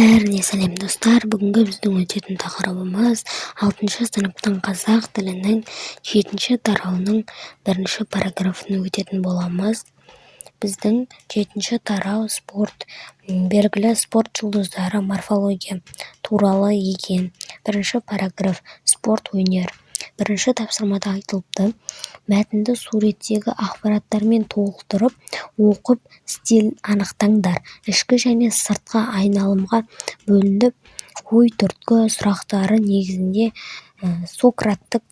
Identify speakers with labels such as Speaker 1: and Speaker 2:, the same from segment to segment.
Speaker 1: Бәріне сәлем достар. Бүгінгі біздің өтетін тақырыбымыз 6 сыныптың қазақ тілінің 7 тарауының 1 параграфын өтетін боламыз. Біздің 7 тарау спорт, белгілі спорт жұлдыздары морфология туралы екен. 1 параграф спорт өнер. 1 тапсырмада айтылыпты: мәтінді суреттегі ақпараттармен толықтырып оқып стиль анықтаңдар. Ішкі және сыртқы айналымға бөлініп, ой-түрткі сұрақтары негізінде сократтық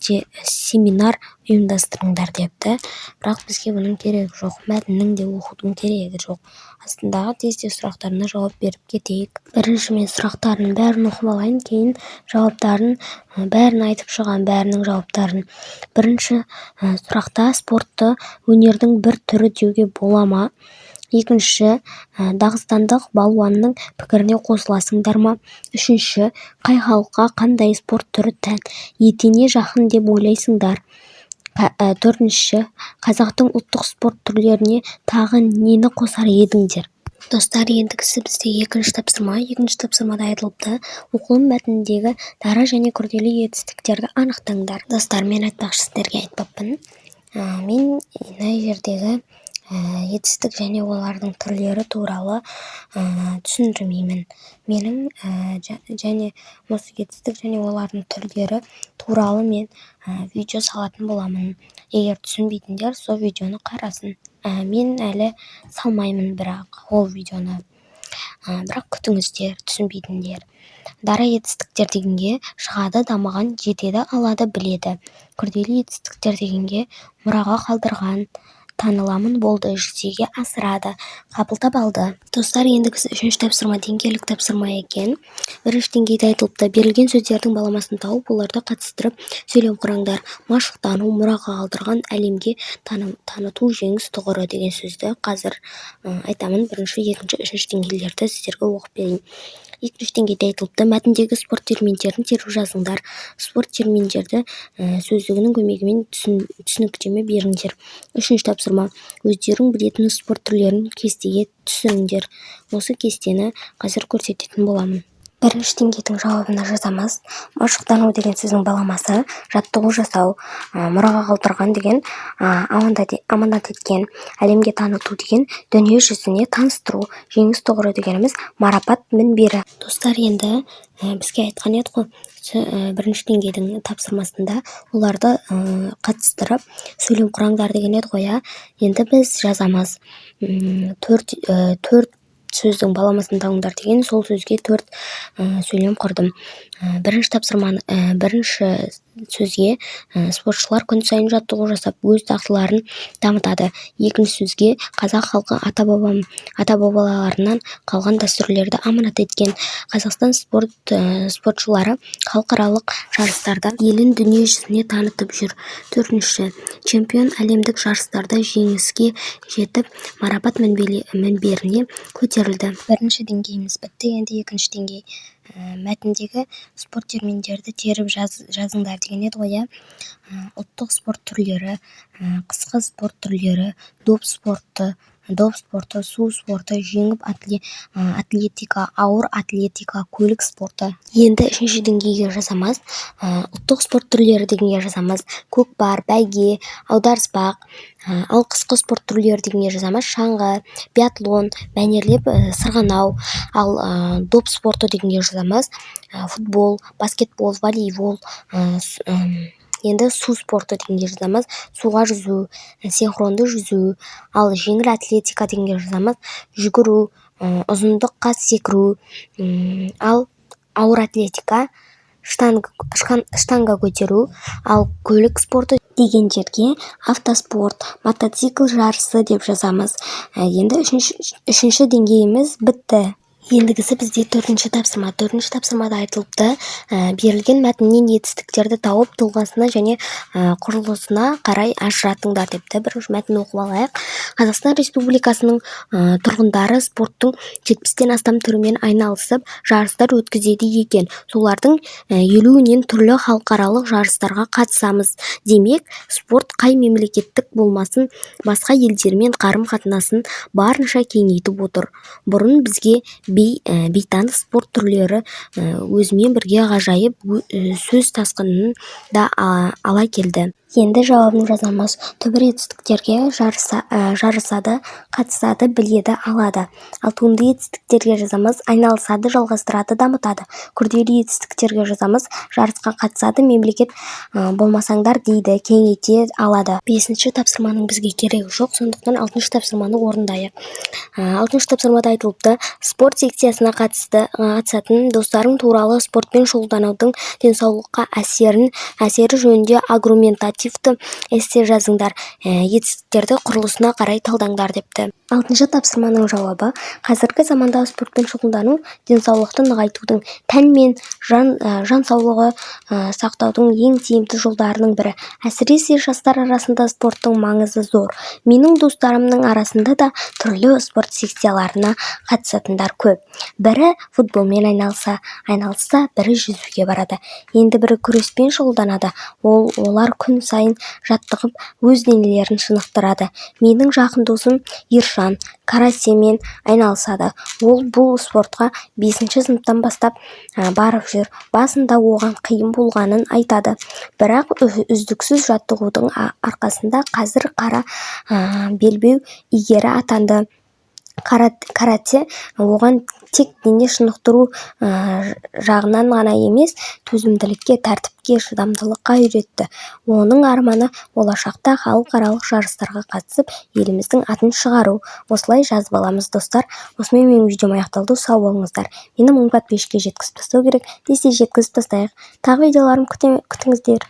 Speaker 1: семинар ұйымдастырыңдар депті. Бірақ бізге бұның керегі жоқ, мәтіннің де оқудың керегі жоқ. Астындағы тез сұрақтарына жауап беріп кетейік. Бірінші мен сұрақтарының бәрін оқып алайын, кейін жауаптарын бәрін айтып шығам, бәрінің жауаптарын. Бірінші сұрақта: спортты өнердің бір түрі деуге бола ма? Екінші: дағыстандық балуанның пікіріне қосыласыңдар ма? Үшінші: қай халыққа қандай спорт түрі тән, етене жақын деп ойлайсыңдар? Төртінші: қазақтың ұлттық спорт түрлеріне тағы нені қосар едіңдер? Достар, ендігісі бізде екінші тапсырма. Екінші тапсырмада айтылыпты: оқылым мәтініндегі дара және күрделі етістіктерді анықтаңдар. Достар, мен айтпақшы, сіздерге айтпаппын. Мен мына жердегі етістік және олардың түрлері туралы түсіндірмеймін. Менің және осы етістік және олардың түрлері туралы мен видео салатын боламын. Егер түсінбейтіндер сол видеоны қарасын. Мен әлі салмаймын бірақ ол видеоны. Бірақ күтіңіздер, түсінбейтіндер. Дара етістіктер дегенге шығады, дамыған, жетеді, алады, біледі. Күрделі етістіктер дегенге мұраға қалдырған, таныламын, болды, жүзеге асырады, қабылдап алды. Достар, ендігісі 3-ші тапсырма деңгейлік тапсырма екен. 1-ші деңгейде айтылыпты: берілген сөздердің баламасын тауып, оларды қатыстырып сөйлем құраңдар. Машықтану, мұраға қалдырған, әлемге таныту, жеңіс тұғыры деген сөзді қазір айтамын. 1-ші, 2-ші, 3-ші деңгейлерді сіздерге оқып берейін. 2-ші деңгейде айтылыпты: мәтіндегі спорт терминдерін теріп жазыңдар. Спорт терминдерді сөздігінің көмегімен түсініктеме беріңдер. 3-ші тапсырма: өздерің білетін спорт түрлерін кестеге түсіріңдер. Осы кестені қазір көрсететін боламын. 1-ші деңгейдің жауабына жазамыз. Машықтану деген сөздің баламасы жаттығу жасау, мұраға қалдырған деген аманат еткен, әлемге таныту деген дүние жүзіне таныстыру, жеңіс тұғыры дегеніміз марапат мінбері. Достар, енді бізге айтқан еді ғой, 1-ші деңгейдің тапсырмасында оларды қатыстырып сөйлем құраңдар деген еді ғой. Енді біз жазамыз. 4 сөздің баламасын тауыңдар деген сол сөзге 4 сөйлем құрдым. 1-ші тапсырманы, 1-ші сөзге спортшылар күн сайын жаттығу жасап, өз дағдыларын дамытады. 2-ші сөзге қазақ халқы ата-бабаларынан қалған дәстүрлерді аманат еткен. Қазақстан спортшылары халықаралық жарыстарда елін дүние жүзіне танытып жүр. 4-ші чемпион әлемдік жарыстарда жеңіске жетіп, марапат мінберіне көтерілді. 1-ші деңгейіміз бітті. Енді 2-ші деңгей. Мәтіндегі спорт терминдерді теріп жазыңдар деген еді ғой. Ұлттық спорт түрлері, қысқы спорт түрлері, доп спорты, су спорты, жеңіп атлетика, ауыр атлетика, көлік спорты. Енді 3-ші деңгейге жазамыз. Ұлттық спорт түрлері дегенге жазамыз. Көкпар, бәйге, аударыспақ. Ал қысқы спорт түрлері дегенге жазамыз. Шаңғы, биатлон, мәнерлеп сырғанау. Ал доп спорты дегенге жазамыз. Футбол, баскетбол, волейбол. Енді су спорты дегенге жазамыз. Суға жүзу, синхронды жүзу. Ал жеңіл атлетика дегенге жазамыз. Жүгіру, ұзындыққа секіру. Ал ауыр атлетика, штанга көтеру. Ал көлік спорты деген жерге автоспорт, мотоцикл жарысы деп жазамыз. Енді 3-ші деңгейіміз бітті. Ендігісі бізде 4-ші тапсырма. 4-ші тапсырмада айтылыпты: берілген мәтіннен етістіктерді тауып, тұлғасына және құрылысына қарай ажыратыңдар депті. 1-ші мәтін оқып алайық. Қазақстан Республикасының тұрғындары спорттың 70-тен астам түрімен айналысып, жарыстар өткізеді екен. Солардың 50-нен түрлі халықаралық жарыстарға қатысамыз. Демек, спорт қай мемлекеттік болмасын, басқа елдермен қарым-қатынасын барынша кеңейтіп отыр. Бұрын бізге бейтаныс спорт түрлері өзімен бірге ғажайып сөз тасқынын да ала келді. Енді жауабын жазамыз. Түбір етістіктерге жарысады, қатысады, біледі, алады. Ал туынды етістіктерге жазамыз. Айналысады, жалғастырады, дамытады. Күрделі етістіктерге жазамыз. Жарысқа қатысады, мемлекет болмасаңдар дейді, кеңейте алады. 5-ші тапсырманың бізге керегі жоқ, сондықтан 6-шы тапсырманы орындайық. 6-шы тапсырмада айтылыпты: спорт секциясына қатысатын достарың туралы спортпен шұғылданудың денсаулыққа әсері жөнінде аргументативті эссе жазыңдар. Етістіктерді құрылысына қарай талдаңдар депті. 6-шы тапсырманың жауабы: қазіргі замандағы спортпен шұғылдану денсаулықты нығайтудың, тән мен жан саулығы сақтаудың ең тиімді жолдарының бірі. Әсіресе жастар арасында спорттың маңызы зор. Менің достарымның арасында да түрлі спорт секцияларына қатысатындар көп. Бірі футболмен айналысса, бірі жүзуге барады. Енді бірі күреспен шұғылданады. Олар күн сайын жаттығып, өз денелерін шынықтырады. Менің жақын досым Ершан каратэмен айналысады. Ол бұл спортқа 5-ші сыныптан бастап барып жүр. Басында оған қиын болғанын айтады. Бірақ үздіксіз жаттығудың арқасында қазір қара белбеу иегері атанды. Карате оған тек дене шынықтыру жағынан ғана емес, төзімділікке, тәртіпке, шыдамдылыққа үйретті. Оның арманы болашақта халықаралық жарыстарға қатысып, еліміздің атын шығару. Осылай жазып аламыз, достар. Осымен менің видеом аяқталды. Сау болыңыздар. Мені 1000 подписчикке жеткізіп тастау керек. Десе жеткізіп тастайық. Тағы видеоларым күтіңіздер.